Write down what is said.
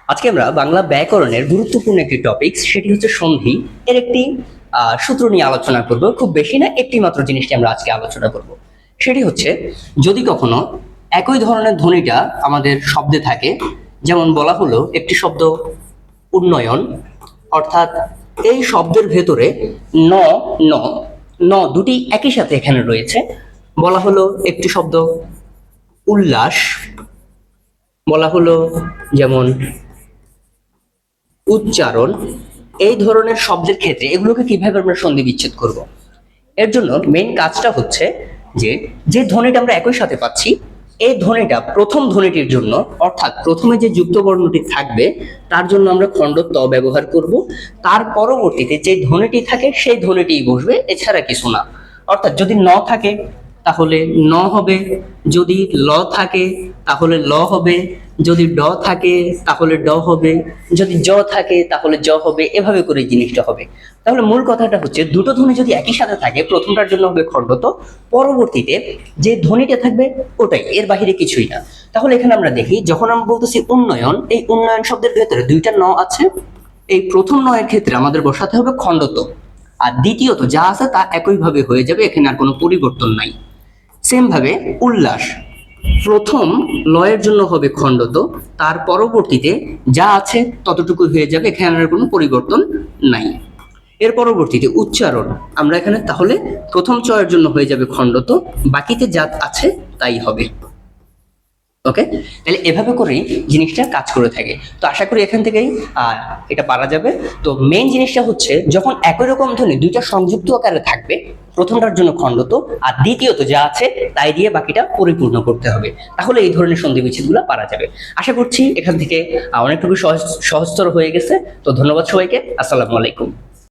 আজকে আমরা বাংলা ব্যাকরণের গুরুত্বপূর্ণ একটি টপিক, সেটি হচ্ছে সন্ধি। এর একটি সূত্র নিয়ে আলোচনা করব। খুব বেশি না, একটি মাত্র জিনিসটি আমরা আজকে আলোচনা করব। সেটি হচ্ছে, যদি কখনো একই ধরনের ধ্বনিটা আমাদের শব্দে থাকে, যেমন বলা হলো একটি শব্দ উন্নয়ন, অর্থাৎ এই শব্দের ভেতরে ন ন ন দুটি একই সাথে এখানে রয়েছে। বলা হলো একটি শব্দ উল্লাস, বলা হলো যেমন উচ্চারণ। এই ধরনের শব্দের ক্ষেত্রে এগুলোকে কিভাবে আমরা সন্ধি বিচ্ছেদ করব? এর জন্য মেইন কাজটা হচ্ছে যে যে ধ্বনিটা আমরা একই সাথে পাচ্ছি, এই ধ্বনিটা প্রথম ধ্বনিটির জন্য, অর্থাৎ প্রথমে যে যুক্ত বর্ণটি থাকবে তার জন্য আমরা খণ্ড ত ব্যবহার করব। তার পরবর্তীতে যে ধ্বনিটি থাকে সেই ধ্বনিটিই বসবে, এছাড়া কিছু না। অর্থাৎ যদি ন থাকে তাহলে ন হবে, যদি ল থাকে তাহলে ল হবে, যদি ড থাকে তাহলে ড হবে, যদি জ থাকে তাহলে জ হবে। এভাবে করে জিনিসটা হবে। তাহলে মূল কথাটা হচ্ছে, দুটো ধ্বনি যদি একই সাথে থাকে, প্রথমটার জন্য হবে খণ্ডত, পরবর্তীতে যে ধ্বনিটা থাকবে ওটাই, এর বাহিরে কিছুই না। তাহলে এখানে আমরা দেখি, যখন আমরা বলতেছি উন্নয়ন, এই উন্নয়ন শব্দের ভেতরে দুইটা ন আছে। এই প্রথম নয়ের ক্ষেত্রে আমাদের বসাতে হবে খণ্ডত, আর দ্বিতীয়ত যা আছে তা একইভাবে হয়ে যাবে, এখানে আর কোনো পরিবর্তন নাই। সেম ভাবে উল্লাস, প্রথম লয়ের জন্য হবে খণ্ডত, তার পরবর্তীতে যা আছে ততটুকু হয়ে যাবে, এখানে আর কোনো পরিবর্তন নাই। এর পরবর্তীতে উচ্চারণ, আমরা এখানে তাহলে প্রথম চয়ের জন্য হয়ে যাবে খণ্ডত, বাকিতে যা আছে তাই হবে। ওকে, তাহলে এভাবে করেই জিনিসটা কাজ করে থাকে। তো আশা করি এখান থেকেই এটা পারা যাবে। তো মেইন জিনিসটা হচ্ছে, যখন একই রকম ধ্বনি দুইটা সংযুক্ত আকারে থাকবে, প্রথমটার জন্য খণ্ডত আর দ্বিতীয়ত যা আছে তাই দিয়ে বাকিটা পরিপূর্ণ করতে হবে, তাহলে এই ধরনের সন্ধি বিচ্ছেদগুলো পারা যাবে। আশা করছি এখান থেকে অনেকটুকু সহজতর হয়ে গেছে। তো ধন্যবাদ সবাইকে। আসসালামু আলাইকুম।